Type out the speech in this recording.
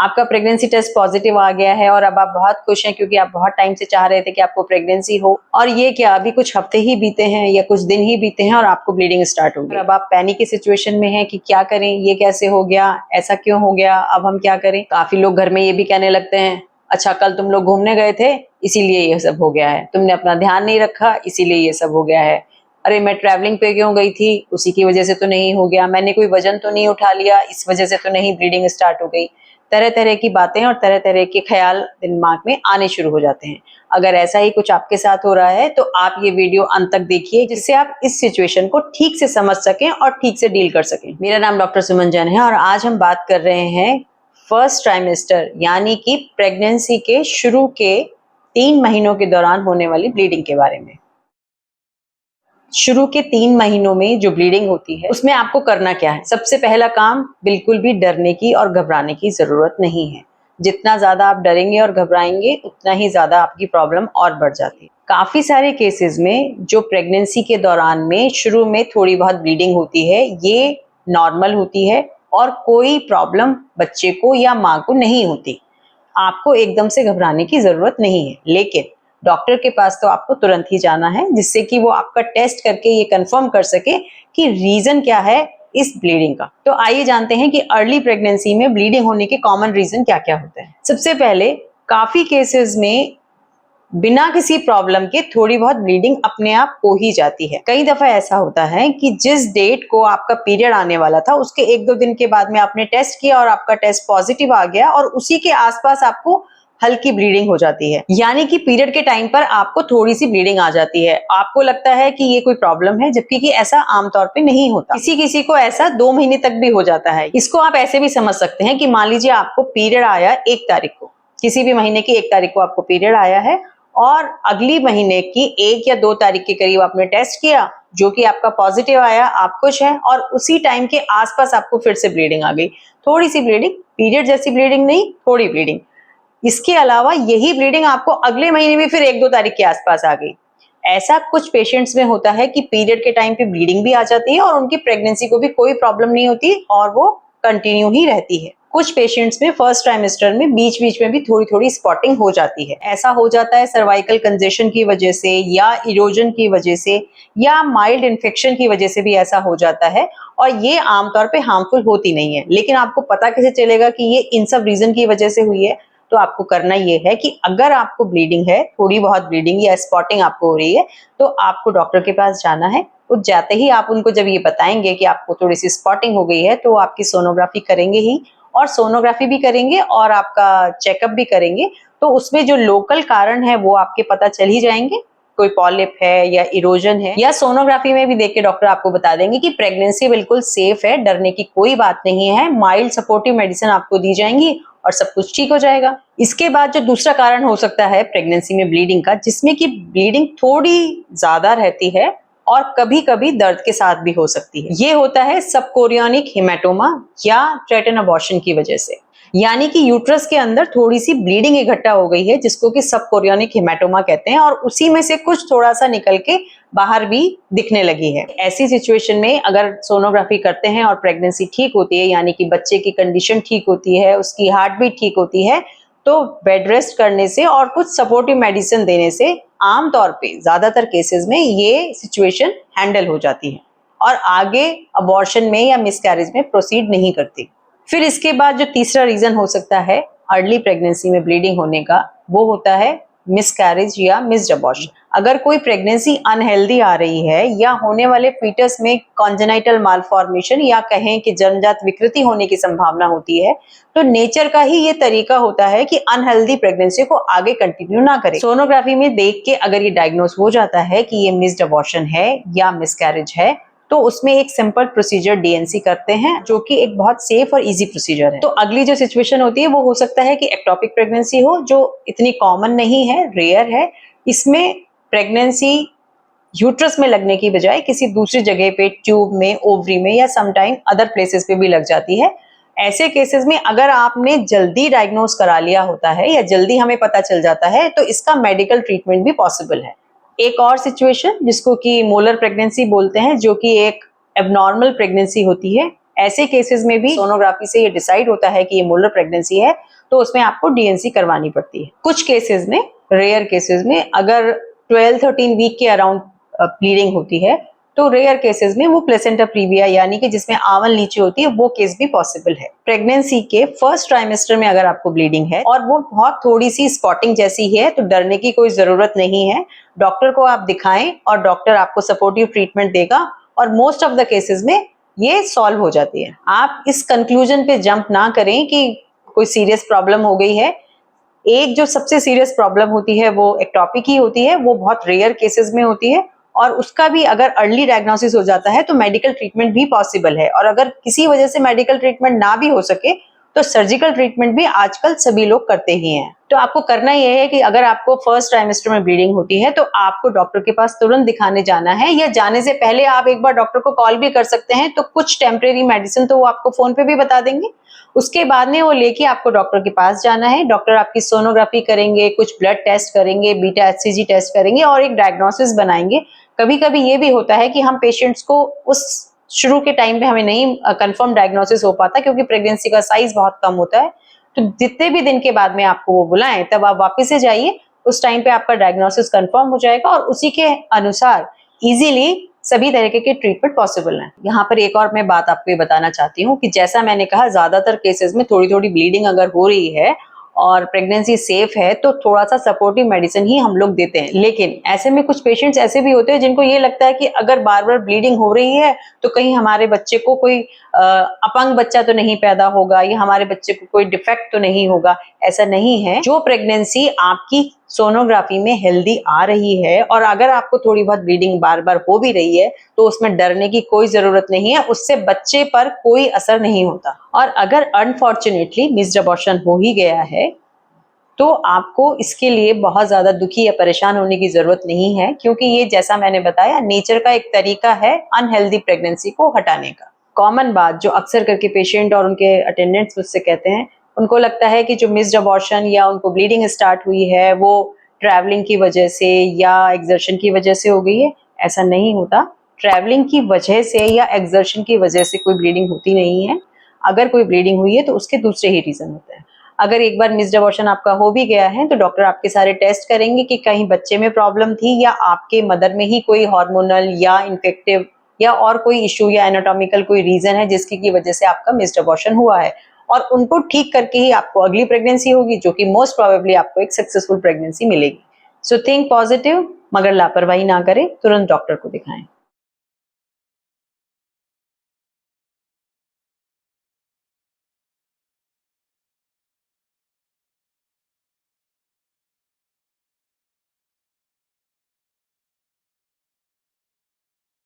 आपका pregnancy test positive आ गया है और अब आप बहुत खुश हैं क्योंकि आप बहुत टाइम से चाह रहे थे कि आपको प्रेगनेंसी हो, और ये क्या अभी कुछ हफ्ते ही बीते हैं या कुछ दिन ही बीते हैं और आपको ब्लीडिंग स्टार्ट हो गई। अब आप पैनिक की सिचुएशन में हैं कि क्या करें, ये कैसे हो गया, ऐसा क्यों हो गया, अब हम क्या करें। काफी लोग घर में ये भी कहने लगते हैं, अच्छा कल तुम लोग घूमने गए थे इसीलिए ये सब हो गया है, तुमने अपना ध्यान नहीं रखा इसीलिए ये सब हो गया है। अरे मैं ट्रैवलिंग पे क्यों गई थी, उसी की वजह से तो नहीं हो गया। मैंने कोई वजन तो नहीं उठा लिया, इस वजह से तो नहीं ब्लीडिंग स्टार्ट हो गई। तरह तरह की बातें और तरह तरह के ख्याल दिमाग में आने शुरू हो जाते हैं। अगर ऐसा ही कुछ आपके साथ हो रहा है तो आप ये वीडियो अंत तक देखिए, जिससे आप इस सिचुएशन को ठीक से समझ सकें और ठीक से डील कर सकें। मेरा नाम डॉक्टर सुमन जैन है और आज हम बात कर रहे हैं फर्स्ट ट्राइमेस्टर यानी कि प्रेगनेंसी के शुरू के 3 महीनों के दौरान होने वाली ब्लीडिंग के बारे में। शुरू के 3 महीनों में जो ब्लीडिंग होती है उसमें आपको करना क्या है। सबसे पहला काम, बिल्कुल भी डरने की और घबराने की जरूरत नहीं है। जितना ज्यादा आप डरेंगे और घबराएंगे उतना ही ज्यादा आपकी प्रॉब्लम और बढ़ जाती है। काफी सारे केसेस में जो प्रेगनेंसी के दौरान में शुरू में थोड़ी बहुत ब्लीडिंग होती है ये नॉर्मल होती है और कोई प्रॉब्लम बच्चे को या माँ को नहीं होती। आपको एकदम से घबराने की जरूरत नहीं है, लेकिन डॉक्टर के पास तो आपको तुरंत ही जाना है जिससे कि वो आपका टेस्ट करके ये कंफर्म कर सके कि रीजन क्या है इस ब्लीडिंग का। तो आइए जानते हैं कि अर्ली प्रेगनेंसी में ब्लीडिंग होने के कॉमन रीजन क्या क्या होते हैं। सबसे पहले, काफी केसेस में बिना किसी प्रॉब्लम के थोड़ी बहुत ब्लीडिंग अपने आप हो ही जाती है। कई दफा ऐसा होता है कि जिस डेट को आपका पीरियड आने वाला था उसके 1-2 दिन के बाद में आपने टेस्ट किया और आपका टेस्ट पॉजिटिव आ गया और उसी के आसपास आपको हल्की ब्लीडिंग हो जाती है। यानी कि पीरियड के टाइम पर आपको थोड़ी सी ब्लीडिंग आ जाती है। आपको लगता है कि ये कोई प्रॉब्लम है, जबकि कि ऐसा आमतौर पे नहीं होता। किसी किसी को ऐसा 2 महीने तक भी हो जाता है। इसको आप ऐसे भी समझ सकते हैं कि मान लीजिए आपको पीरियड आया 1 तारीख को, किसी भी महीने की 1 तारीख को आपको पीरियड आया है और अगली महीने की 1 या 2 तारीख के करीब आपने टेस्ट किया जो कि आपका पॉजिटिव आया, आप खुश हैं, और उसी टाइम के आसपास आपको फिर से ब्लीडिंग आ गई। थोड़ी सी ब्लीडिंग, पीरियड जैसी ब्लीडिंग नहीं, थोड़ी ब्लीडिंग। इसके अलावा यही ब्लीडिंग आपको अगले महीने में फिर 1-2 तारीख के आसपास आ गई। ऐसा कुछ पेशेंट्स में होता है कि पीरियड के टाइम पे ब्लीडिंग भी आ जाती है और उनकी प्रेगनेंसी को भी कोई प्रॉब्लम नहीं होती और वो कंटिन्यू ही रहती है। कुछ पेशेंट्स में फर्स्ट ट्राइमेस्टर में बीच बीच में भी थोड़ी थोड़ी स्पॉटिंग हो जाती है। ऐसा हो जाता है सर्वाइकल कंजेशन की वजह से या इरोजन की वजह से या माइल्ड इन्फेक्शन की वजह से भी ऐसा हो जाता है, और ये आमतौर पे हार्मफुल होती नहीं है। लेकिन आपको पता कैसे चलेगा कि ये इन सब रीजन की वजह से हुई है? तो आपको करना ये है कि अगर आपको ब्लीडिंग है, थोड़ी बहुत ब्लीडिंग या स्पॉटिंग आपको हो रही है, तो आपको डॉक्टर के पास जाना है। तो जाते ही आप उनको जब ये बताएंगे कि आपको थोड़ी सी स्पॉटिंग हो गई है तो आपकी सोनोग्राफी करेंगे ही, और सोनोग्राफी भी करेंगे और आपका चेकअप भी करेंगे। तो उसमें जो लोकल कारण है वो आपके पता चल ही जाएंगे, कोई पॉलिप है या इरोजन है, या सोनोग्राफी में भी देख के डॉक्टर आपको बता देंगे कि प्रेगनेंसी बिल्कुल सेफ है, डरने की कोई बात नहीं है। माइल्ड सपोर्टिव मेडिसिन आपको दी जाएंगी और सब कुछ ठीक हो जाएगा। इसके बाद जो दूसरा कारण हो सकता है प्रेगनेंसी में ब्लीडिंग का, जिसमें कि ब्लीडिंग थोड़ी ज्यादा रहती है और कभी कभी दर्द के साथ भी हो सकती है, ये होता है सबकोरियोनिक हेमाटोमा या थ्रेटन अबॉर्शन की वजह से। यानी कि यूट्रस के अंदर थोड़ी सी ब्लीडिंग इकट्ठा हो गई है जिसको कि सबकोरियोनिक हेमाटोमा कहते हैं, और उसी में से कुछ थोड़ा सा निकल के बाहर भी दिखने लगी है। ऐसी सिचुएशन में अगर सोनोग्राफी करते हैं और प्रेगनेंसी ठीक होती है, यानी कि बच्चे की कंडीशन ठीक होती है, उसकी हार्ट बीट ठीक होती है, तो बेड रेस्ट करने से और कुछ सपोर्टिव मेडिसिन देने से आमतौर पे ज्यादातर केसेस में ये सिचुएशन हैंडल हो जाती है और आगे अबॉर्शन में या मिसकैरेज में प्रोसीड नहीं करती। फिर इसके बाद जो तीसरा रीजन हो सकता है अर्ली प्रेगनेंसी में ब्लीडिंग होने का, वो होता है मिसकैरेज या मिस्ड अबॉर्शन। अगर कोई प्रेगनेंसी अनहेल्दी आ रही है या होने वाले फीटस में कॉन्जेनाइटल मालफॉर्मेशन या कहें कि जन्मजात विकृति होने की संभावना होती है, तो नेचर का ही ये तरीका होता है कि अनहेल्दी प्रेगनेंसी को आगे कंटिन्यू ना करें। सोनोग्राफी में देख के अगर ये डायग्नोस हो जाता है कि ये मिस्ड अबॉर्शन है या मिसकैरेज है, तो उसमें एक सिंपल प्रोसीजर डीएनसी करते हैं जो कि एक बहुत सेफ और इजी प्रोसीजर है। तो अगली जो सिचुएशन होती है वो हो सकता है कि एक्टोपिक प्रेगनेंसी हो, जो इतनी कॉमन नहीं है, रेयर है। इसमें प्रेगनेंसी यूट्रस में लगने की बजाय किसी दूसरी जगह पे, ट्यूब में, ओवरी में या समटाइम अदर प्लेसेस पे भी लग जाती है। ऐसे केसेस में अगर आपने जल्दी डायग्नोस करा लिया होता है या जल्दी हमें पता चल जाता है तो इसका मेडिकल ट्रीटमेंट भी पॉसिबल है। एक और सिचुएशन जिसको कि मोलर प्रेगनेंसी बोलते हैं, जो कि एक एबनॉर्मल प्रेगनेंसी होती है, ऐसे केसेस में भी सोनोग्राफी से ये डिसाइड होता है कि ये मोलर प्रेगनेंसी है, तो उसमें आपको डीएनसी करवानी पड़ती है। कुछ केसेस में, रेयर केसेस में, अगर 12-13 वीक के अराउंड ब्लीडिंग होती है तो रेयर केसेस में वो प्लेसेंटा प्रीविया यानी कि जिसमें आंवल नीचे होती है वो केस भी पॉसिबल है। प्रेगनेंसी के फर्स्ट ट्राइमेस्टर में अगर आपको ब्लीडिंग है और वो बहुत थोड़ी सी स्पॉटिंग जैसी है तो डरने की कोई जरूरत नहीं है। डॉक्टर को आप दिखाएं और डॉक्टर आपको सपोर्टिव ट्रीटमेंट देगा और मोस्ट ऑफ द केसेस में ये सॉल्व हो जाती है। आप इस कंक्लूजन पे जंप ना करें कि कोई सीरियस प्रॉब्लम हो गई है। एक जो सबसे सीरियस प्रॉब्लम होती है वो एक्टोपिक ही होती है, वो बहुत रेयर केसेस में होती है और उसका भी अगर अर्ली डायग्नोसिस हो जाता है तो मेडिकल ट्रीटमेंट भी पॉसिबल है। और अगर किसी वजह से मेडिकल ट्रीटमेंट ना भी हो सके तो सर्जिकल ट्रीटमेंट भी आजकल सभी लोग करते ही हैं। तो आपको करना यह है कि अगर आपको फर्स्ट ट्राइमेस्टर में ब्लीडिंग होती है तो आपको डॉक्टर के पास तुरंत दिखाने जाना है, या जाने से पहले आप एक बार डॉक्टर को कॉल भी कर सकते हैं। तो कुछ टेम्परेरी मेडिसिन तो वो आपको फोन पे भी बता देंगे। उसके बाद में वो लेके आपको डॉक्टर के पास जाना है। डॉक्टर आपकी सोनोग्राफी करेंगे, कुछ ब्लड टेस्ट करेंगे, बीटा एचसीजी टेस्ट करेंगे और एक डायग्नोसिस बनाएंगे। कभी कभी ये भी होता है कि हम पेशेंट्स को उस शुरू के टाइम पे हमें नहीं कंफर्म डायग्नोसिस हो पाता क्योंकि प्रेगनेंसी का साइज बहुत कम होता है। तो जितने भी दिन के बाद में आपको वो बुलाएं तब आप वापस से जाइए, उस टाइम पे आपका डायग्नोसिस कंफर्म हो जाएगा और उसी के अनुसार इजीली सभी तरीके के ट्रीटमेंट पॉसिबल है। यहाँ पर एक और मैं बात आपको ये बताना चाहती हूँ कि जैसा मैंने कहा ज्यादातर केसेस में थोड़ी थोड़ी ब्लीडिंग अगर हो रही है और प्रेगनेंसी सेफ है तो थोड़ा सा सपोर्टिव मेडिसिन ही हम लोग देते हैं। लेकिन ऐसे में कुछ पेशेंट्स ऐसे भी होते हैं जिनको ये लगता है कि अगर बार बार ब्लीडिंग हो रही है तो कहीं हमारे बच्चे को कोई अपंग बच्चा तो नहीं पैदा होगा या हमारे बच्चे को कोई डिफेक्ट तो नहीं होगा। ऐसा नहीं है। जो प्रेगनेंसी आपकी सोनोग्राफी में हेल्दी आ रही है और अगर आपको थोड़ी बहुत ब्लीडिंग बार बार हो भी रही है तो उसमें डरने की कोई जरूरत नहीं है, उससे बच्चे पर कोई असर नहीं होता। और अगर अनफॉर्चुनेटली मिस्ड अबॉर्शन हो ही गया है तो आपको इसके लिए बहुत ज्यादा दुखी या परेशान होने की जरूरत नहीं है, क्योंकि ये जैसा मैंने बताया नेचर का एक तरीका है अनहेल्दी प्रेगनेंसी को हटाने का। कॉमन बात जो अक्सर करके पेशेंट और उनके अटेंडेंट्स मुझसे कहते हैं, उनको लगता है कि जो मिस्ड अबॉर्शन या उनको ब्लीडिंग स्टार्ट हुई है वो ट्रैवलिंग की वजह से या एक्सर्शन की वजह से हो गई है। ऐसा नहीं होता। ट्रैवलिंग की वजह से या एक्सर्शन की वजह से कोई ब्लीडिंग होती नहीं है। अगर कोई ब्लीडिंग हुई है तो उसके दूसरे ही रीजन होते हैं। अगर एक बार मिस्ड अबॉर्शन आपका हो भी गया है तो डॉक्टर आपके सारे टेस्ट करेंगे कि कहीं बच्चे में प्रॉब्लम थी या आपके मदर में ही कोई हार्मोनल या इन्फेक्टिव या और कोई इशू या एनाटॉमिकल कोई रीजन है जिसकी की वजह से आपका मिस्ड अबॉर्शन हुआ है, और उनको ठीक करके ही आपको अगली प्रेगनेंसी होगी जो कि मोस्ट प्रोबेबली आपको एक सक्सेसफुल प्रेगनेंसी मिलेगी। सो थिंक पॉजिटिव, मगर लापरवाही ना करें, तुरंत डॉक्टर को दिखाएं।